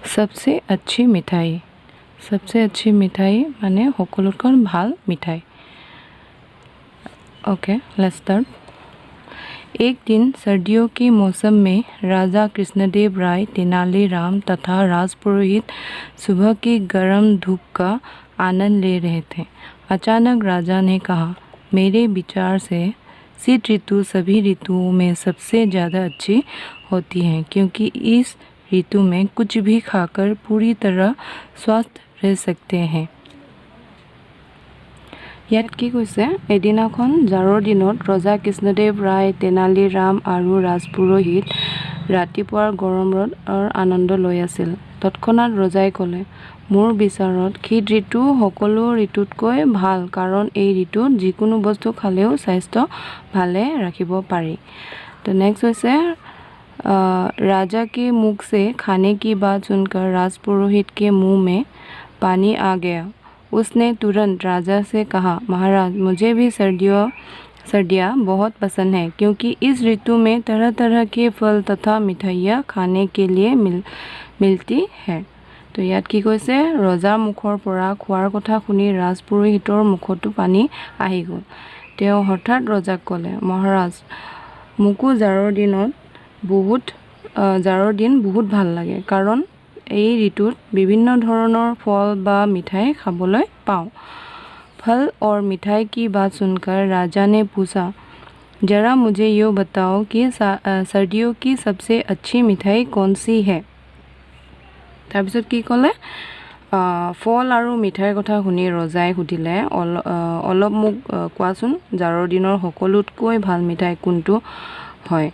सबसे अच्छी मिठाई माने সকলোতকৈ ভাল मिठाई। Okay let's start. एक दिन सर्दियों के मौसम में राजा कृष्णदेव राय, तेनालीराम तथा राजपुरोहित सुबह की गर्म धूप का आनंद ले रहे थे। अचानक राजा ने कहा, मेरे विचार से शीत ऋतु सभी ऋतुओं में सबसे ज़्यादा अच्छी होती है, क्योंकि इस ऋतु में कुछ भी खाकर पूरी तरह स्वस्थ रह सकते हैं। ইয়াত কি কৈছে, এদিনাখন জাৰৰ দিনত ৰজা কৃষ্ণদেৱ ৰায়, তেনালীৰাম আৰু ৰাজপুৰোহিত ৰাতিপুৱাৰ গৰম ৰ'দৰ আনন্দ লৈ আছিল। তৎক্ষণাৎ ৰজাই ক'লে, মোৰ বিচাৰত শীত ঋতু সকলো ঋতুতকৈ ভাল, কাৰণ এই ঋতুত যিকোনো বস্তু খালেও স্বাস্থ্য ভালে ৰাখিব পাৰি। তো নেক্সট হৈছে, राजा के मुख से खाने की बात सुनकर राजपुरोहित के मुंह में पानी आ गया। उसने तुरंत राजा से कहा, महाराज, मुझे भी सर्दियाँ बहुत पसंद हैं, क्योंकि इस ऋतु में तरह तरह के फल तथा मिठाइयाँ खाने के लिए मिलती है। तो ইয়াত কি কৈছে, ৰজাৰ মুখৰ পৰা খোৱাৰ কথা শুনি ৰাজপুৰোহিতৰ মুখতো পানী আহি গ'ল। তেওঁ হঠাৎ ৰজাক ক'লে, মহাৰাজ, মোকো জাৰৰ দিন বহুত ভাল লাগে, কাৰণ এই ঋতুত বিভিন্ন ধৰণৰ ফল বা মিঠাই খাবলৈ পাওঁ। फल और मिठाई की बात सुनकर राजा ने पूछा, जरा मुझे ये बताओ कि सर्दियों की सबसे अच्छी मिठाई कौन सी है। তাৰপিছত কি ক'লে, ফল আৰু মিঠাইৰ কথা শুনি ৰজাই সুধিলে, অলপ মোক কোৱাচোন, জাৰৰ দিনৰ সকলোতকৈ ভাল মিঠাই কোনটো হয়।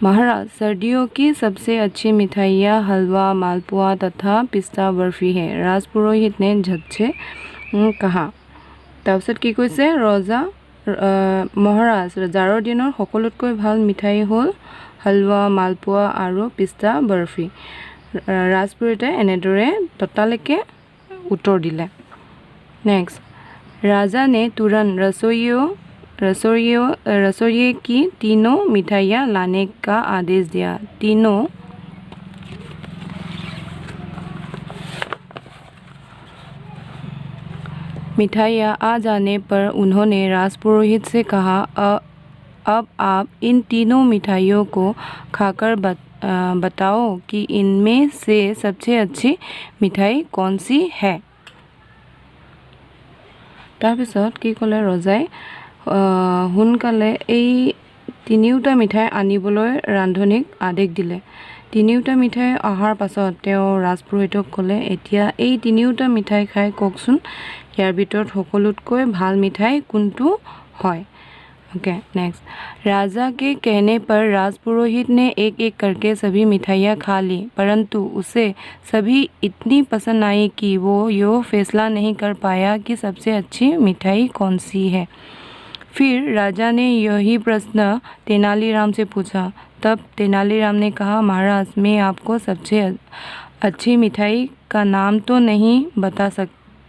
महाराज, सर्दियों की सबसे अच्छी मिठाइयाँ हलवा, मालपुआ तथा पिस्ता बर्फी है, राजपुरोहित ने झट से कहा। তাৰপিছত কি কৈছে, মহাৰাজ, জাৰৰ দিনৰ সকলোতকৈ ভাল মিঠাই হ'ল হালৱা, মালপোৱা আৰু পিস্তা বৰফি। ৰাজপুৰোহিতে এনেদৰে ততালিকে উত্তৰ দিলে। नेक्स्ट, राजा ने तुरंत रसोइये की तीनों मिठाइयाँ लाने का आदेश दिया। तीनों मिठाइयाँ आ जाने पर उन्होंने राजपुरोहित से कहा, अब आप इन तीनों मिठाइयों को खाकर बताओ कि इनमें से सबसे अच्छी मिठाई कौन सी है। তাৰপিছত কি ক'লে ৰজাই, সোনকালে এই তিনিওটা মিঠাই আনিবলৈ ৰান্ধনীক আদেশ দিলে। তিনিওটা মিঠাই অহাৰ পাছত তেওঁ ৰাজপুৰোহিতক ক'লে, এতিয়া এই তিনিওটা মিঠাই খাই কওকচোন, ইয়াৰ ভিতৰত সকলোতকৈ ভাল মিঠাই কোনটো হয়। ओके नेक्स्ट, राजा के कहने पर राजपुरोहित ने एक एक करके सभी मिठाइयाँ खा ली, परंतु उसे सभी इतनी पसंद आई कि वो यो फैसला नहीं कर पाया कि सबसे अच्छी मिठाई कौन सी है। फिर राजा ने यही प्रश्न तेनालीराम से पूछा। तब तेनालीराम ने कहा, महाराज, मैं आपको सबसे अच्छी मिठाई का नाम तो नहीं बता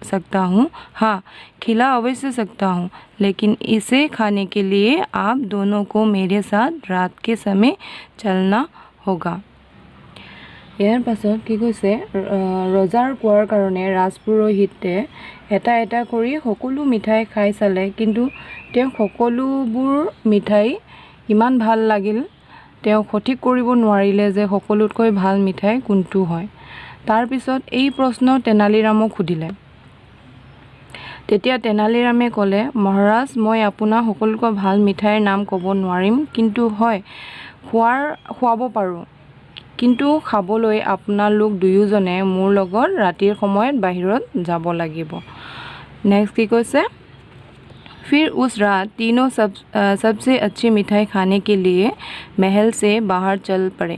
सकता हूँ, हाँ, खिला अवश्य सकता हूँ, लेकिन इसे खाने के लिए आप दोनों को मेरे साथ रात के समय चलना होगा। ইয়াৰ পাছত কি কৈছে, ৰজাৰ কোৱাৰ কাৰণে ৰাজপুৰোহিতে এটা এটা কৰি সকলো মিঠাই খাই চালে, কিন্তু তেওঁ সকলোবোৰ মিঠাই ইমান ভাল লাগিল, তেওঁ সঠিক কৰিব নোৱাৰিলে যে সকলোতকৈ ভাল মিঠাই কোনটো হয়। তাৰপিছত এই প্ৰশ্ন তেনালীৰামক সুধিলে। তেতিয়া তেনালীৰামে ক'লে, মহাৰাজ, মই আপোনাৰ সকলোতকৈ ভাল মিঠাইৰ নাম ক'ব নোৱাৰিম, কিন্তু হয় খুৱাব পাৰোঁ, কিন্তু খাবলৈ আপোনালোক দুয়োজনে মোৰ লগত ৰাতিৰ সময়ত বাহিৰত যাব লাগিব। নেক্সট কি কৈছে, फिर उस रात तीनों सबसे अच्छी मिठाई खाने के लिए महल से बाहर चल पड़े।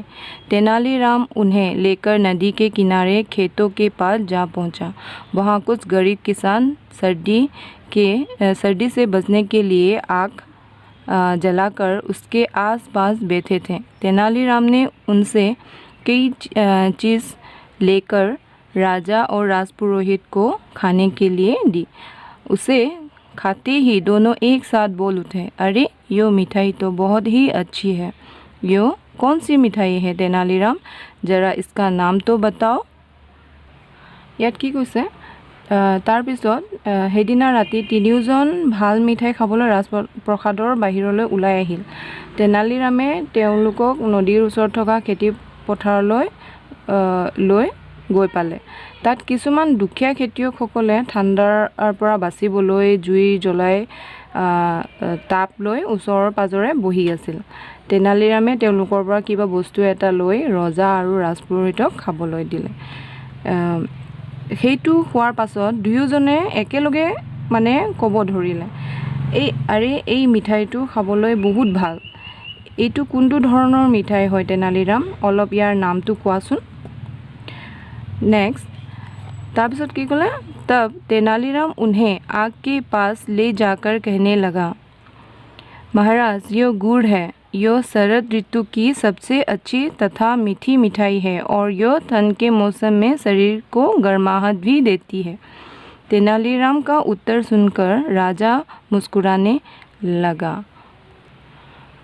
तेनालीराम उन्हें लेकर नदी के किनारे खेतों के पास जा पहुंचा। वहां कुछ गरीब किसान सर्दी से बचने के लिए आग जलाकर उसके आसपास बैठे थे। तेनालीराम ने उनसे कई चीज़ लेकर राजा और राजपुरोहित को खाने के लिए दी। उसे खाते ही दोनों एक साथ बोल उठे, अरे यो मिठाई तो बहुत ही अच्छी है। यो कौन सी मिठाई है तेनालीराम, जरा इसका नाम तो बताओ। ইয়াত কি কৈছে তাৰপিছত সেইদিনা ৰাতি তিনিওজন ভাল মিঠাই খাবলৈ ৰাজপ্ৰসাদৰ বাহিৰলৈ ওলাই আহিল। তেনালীৰামে তেওঁলোকক নদীৰ ওচৰত থকা খেতি পথাৰলৈ লৈ গৈ পালে। তাত কিছুমান দুখীয়া খেতিয়কসকলে ঠাণ্ডাৰ পৰা বাচিবলৈ জুই জ্বলাই তাপ লৈ ওচৰৰ পাজৰে বহি আছিল। তেনালীৰামে তেওঁলোকৰ পৰা কিবা বস্তু এটা লৈ ৰজা আৰু ৰাজপুৰোহিতক খাবলৈ দিলে। সেইটো খোৱাৰ পাছত দুয়োজনে একেলগে মানে ক'ব ধৰিলে, এই মিঠাইটো খাবলৈ বহুত ভাল। এইটো কোনটো ধৰণৰ মিঠাই হয় তেনালীৰাম, অলপ ইয়াৰ নামটো কোৱাচোন। নেক্সট তাৰপিছত কি ক'লে, তব তেনালীৰাম उन्हें आग के पास ले जाकर कहने लगा, महाराज ये गुड़ है, यह शरद ऋतु की सबसे अच्छी तथा मीठी मिठाई है और यह ठंड के मौसम में शरीर को गर्माहट भी देती है। तेनालीराम का उत्तर सुनकर राजा मुस्कुराने लगा।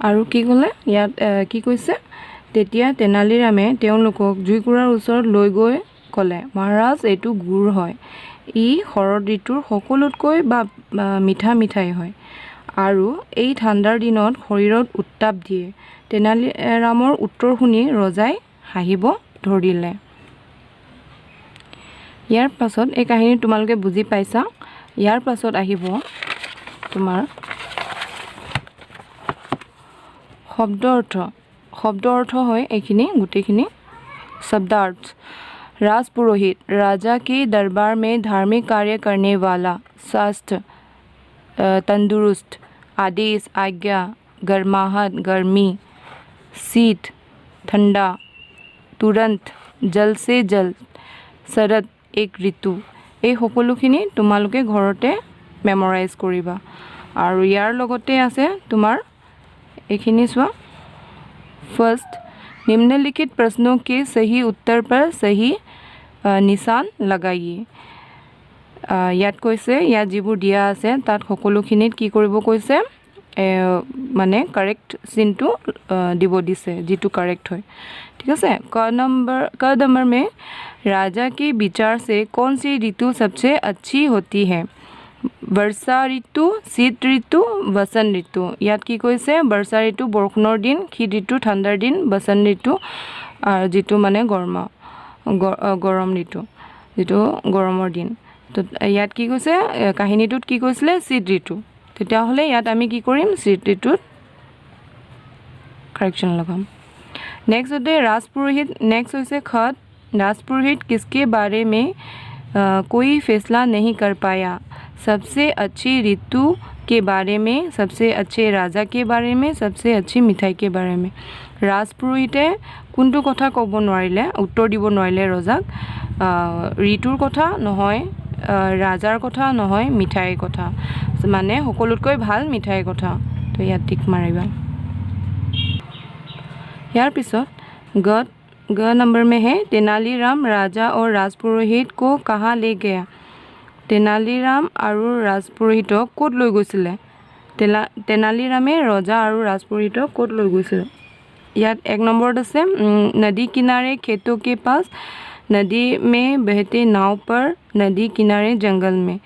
আৰু কি ক'লে ইয়াত কি কৈছে, তেতিয়া তেনালীৰামে তেওঁলোকক জুইকুৰাৰ ওচৰত লৈ গৈ ক'লে, মহাৰাজ এইটো গুড় হয়, ই শৰৎ ঋতুৰ সকলোতকৈ মিঠা মিঠাই হয় আৰু এই ঠাণ্ডাৰ দিনত শৰীৰত উত্তাপ দিয়ে। তেনালীৰামৰ উত্তৰ শুনি ৰজাই হাঁহিব ধৰিলে। ইয়াৰ পাছত এই কাহিনী তোমালোকে বুজি পাইছা। ইয়াৰ পাছত আহিব তোমাৰ শব্দ অৰ্থ হয় এইখিনি গোটেইখিনি शब्दार्थ। राजपुरोहित, राजा के दरबार में धार्मिक कार्य करने वाला, स्वस्थ तंदुरुस्त, आदेश आज्ञा, गर्माहट गर्मी, शीत ठंडा, तुरंत जल से जल, शरद एक ऋतु। এই সকলোখিনি তোমালোকে ঘৰতে মেমৰাইজ কৰিবা। আৰু ইয়াৰ লগতে আছে তোমাৰ এইখিনি চোৱা, फर्स्ट निम्नलिखित प्रश्नों के सही उत्तर पर सही निशान लगाइए। ইয়াত কৈছে, ইয়াত যিবোৰ দিয়া আছে তাত সকলোখিনিত কি কৰিব কৈছে, মানে কাৰেক্ট চিনটো দিব দিছে, যিটো কাৰেক্ট হয়। ঠিক আছে। क नंबर में राजा के विचार से कौन सी ऋतु सबसे अच्छी होती है? वर्षा ऋतु, শীত ঋতু, বসন্ত ঋতু। ইয়াত কি কৈছে, বৰ্ষা ঋতু বৰষুণৰ দিন, শীত ঋতু ঠাণ্ডাৰ দিন, বসন্ত ঋতু যিটো মানে গৰম ঋতু, যিটো গৰমৰ দিন। তো ইয়াত কি কৈছে, কাহিনীটোত কি কৈছিলে, শীত ঋতু। তেতিয়াহ'লে ইয়াত আমি কি কৰিম, শীত ঋতুত কাৰেকশ্যন লগাম। नेक्स्ट होते राजपुरोहित। नेक्स्ट होते खत। राजपुरोहित किसके बारे में कोई फैसला नहीं कर पाया? सबसे अच्छी ऋतु के बारे में, सबसे अच्छे राजा के बारे में, सबसे अच्छी मिठाई के बारे में। राजपुरोहिते কোনটো কথা ক'ব নোৱাৰিলে, উত্তৰ দিব নোৱাৰিলে ৰজাক। ঋতুৰ কথা নহয়, ৰাজাৰ কথা নহয়, মিঠাইৰ কথা, মানে সকলোতকৈ ভাল মিঠাইৰ কথা। তো ইয়াত টিক মাৰিবা। यार पिছত ग नंबर में है, तेनालीराम राजा और राजपुरोहित को कहाँ ले गया? तेनालीराम আৰু ৰাজপুৰোহিতক ক'ত লৈ গৈছিলে? তেনালীৰামে ৰজা আৰু ৰাজপুৰোহিতক ক'ত লৈ গৈছিলে? ইয়াত এক নম্বৰত আছে, नदी किनारे खेतों के पास, नदी में बहते नाव पर, नदी किनारे जंगल में।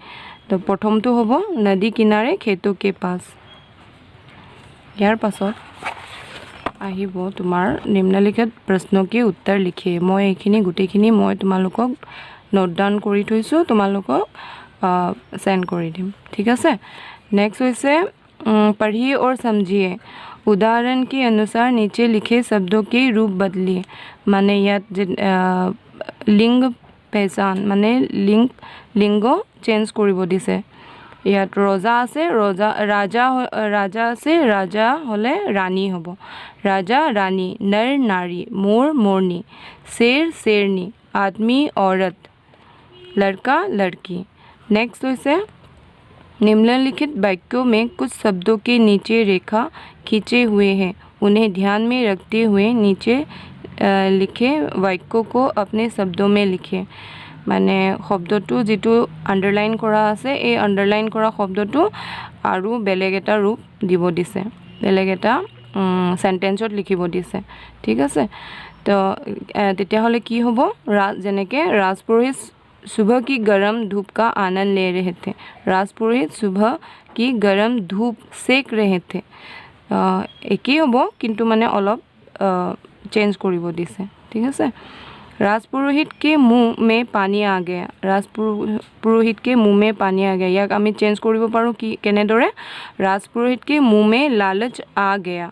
तो প্ৰথমটো হ'ব नदी किनारे खेतों के पास। ইয়াৰ পাছত আহিব তোমাৰ নিম্নলিখিত প্ৰশ্নকে উত্তৰ লিখে। মই এইখিনি গোটেইখিনি মই তোমালোকক নোট ডাউন কৰি থৈছোঁ, তোমালোকক सेंड কৰি দিম। ঠিক আছে। नेक्स्ट হৈছে पढ़िए और समझिए, उदाहरण के अनुसार नीचे लिखे शब्दों के रूप बदलिए। माने ইয়াত লিংগ পেহচান, মানে লিংগ চেঞ্জ কৰিব দিছে। ইয়াত ৰজা আছে, ৰাজা আছে, ৰাজা হ'লে ৰাণী হ'ব। ৰাজা ৰাণী, नर नारी, मोर मोरनी, शेर शेरनी, आदमी औरत, लड़का लड़की। नेक्स्ट होइसे निम्नलिखित वाक्यों में कुछ शब्दों के नीचे रेखा खींचे हुए हैं, उन्हें ध्यान में रखते हुए नीचे लिखे वाक्यों को अपने शब्दों में लिखे। মানে শব্দটো যিটো আন্ডাৰলাইন কৰা আছে, এই আন্ডাৰলাইন কৰা শব্দটো আৰু বেলেগ এটা ৰূপ দিব দিছে, বেলেগ এটা সেন্টেন্সত লিখিব দিছে। ঠিক আছে। তো তেতিয়াহ'লে কি হ'ব যেনেকৈ ৰাজপুৰোহিত सुबह की गरम धूप का आनंद ले रहे थे राजपुरोहित सुबह की गरम धूप सेक रहे थे एकेই হ'ব কিন্তু মানে অলপ চেঞ্জ কৰিব দিছে ঠিক আছে राजपुरोहित के मुंह में पानी आ गया राजपुरोहित के मुंह में पानी आ गया ইয়াক আমি চেঞ্জ কৰিব পাৰোঁ কি কেনেদৰে राजपुरोहित के मुंह में लालच आ गया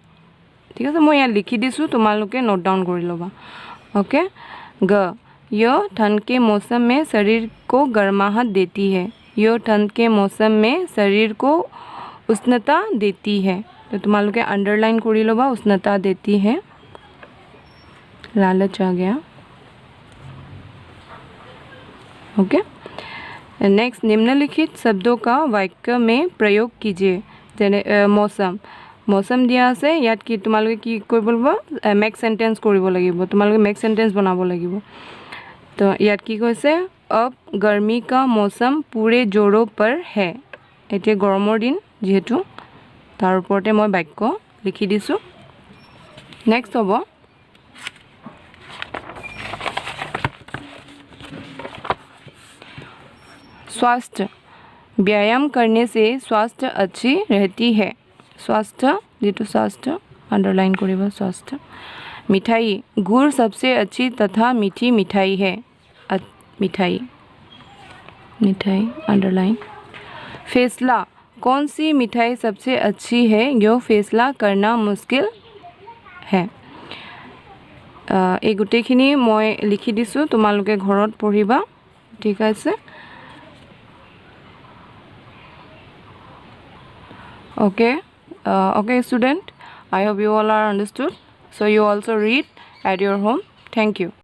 ঠিক আছে মই ইয়াত লিখি দিছোঁ তোমালোকে নোট ডাউন কৰি ল'বা ओके ग यह ठंड के मौसम में शरीर को गर्माहट देती है यह ठंड के मौसम में शरीर को उष्णता देती है तो तुम्हारे अंडरलाइन कर लो उष्णता देती है लालच आ गया ओके नेक्स्ट निम्नलिखित शब्दों का वाक्य में प्रयोग कीजिए जेने मौसम मौसम दिया আছে ইয়াত কি তোমালোকে কি কৰিব লাগিব মেক সেন্টেন্স কৰিব লাগিব তোমালোকে মেক সেন্টেন্স বনাব লাগিব तो ইয়াত কি কৈছে अब गर्मी का मौसम पूरे जोरों पर है এতিয়া গৰমৰ দিন যেহেতু তাৰ ওপৰতে মই বাক্য লিখি দিছোঁ নেক্সট হ'ব स्वास्थ्य व्यायाम करने से स्वास्थ्य अच्छी रहती है स्वास्थ्य जेटू स्वास्थ्य अंडरलाइन करिबा स्वास्थ्य मिठाई गुड़ सबसे अच्छी तथा मीठी मिठाई है मिठाई मिठाई अंडरलाइन फैसला कौन सी मिठाई सबसे अच्छी है यह फैसला करना मुश्किल है এই গোটেইখিনি মই লিখি দিছোঁ তোমালোকে ঘৰত পঢ়িবা ঠিক আছে okay student I hope you all are understood so you also read at your home thank you